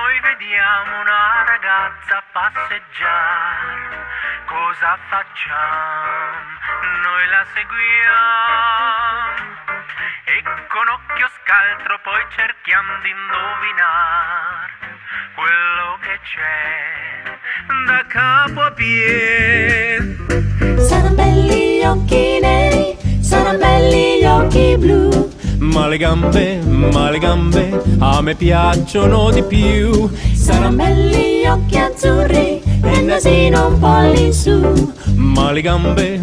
noi vediamo una ragazza passeggiare, cosa facciamo? Noi la seguiamo e con occhio scaltro poi cerchiamo di indovinare quello che c'è da capo a piedi. Saranno belli gli occhi neri, saranno belli gli occhi blu. Ma le gambe a me piacciono di più. Saranno belli gli occhi azzurri e il nasino un po' all'insù. Ma le gambe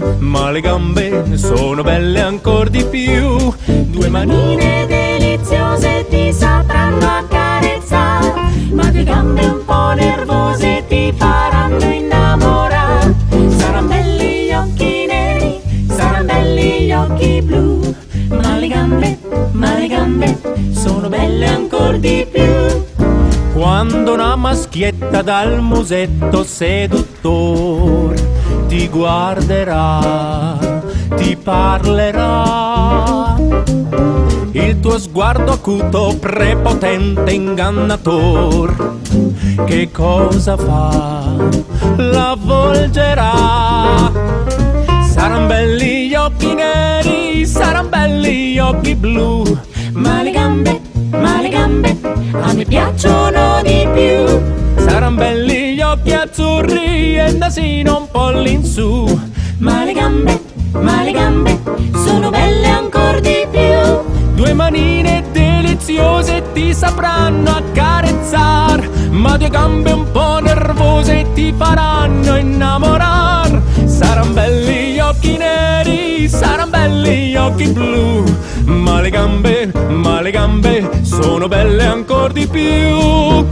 sono belle ancor di più. Due manine deliziose ti sapranno accarezzare, ma due gambe un po' nervose ti faranno innamorare. Saranno belli gli occhi neri, saranno belli gli occhi blu. Ma le gambe sono belle ancor di più. Quando una maschietta dal musetto seduttor ti guarderà, ti parlerà, il tuo sguardo acuto, prepotente, ingannator, che cosa fa? L'avvolgerà. Saran belli gli occhi neri, saran belli gli occhi blu. Ma le gambe a me piacciono di più. Saran belli gli occhi azzurri e il nasino un po' all'insù. Ma le gambe sono belle ancor di più. Due manine deliziose ti sapranno accarezzar, ma due gambe un po' nervose ti faranno innamorar. Saran belli gli occhi neri, saran belli gli occhi blu. Ma le gambe sono belle ancor di più.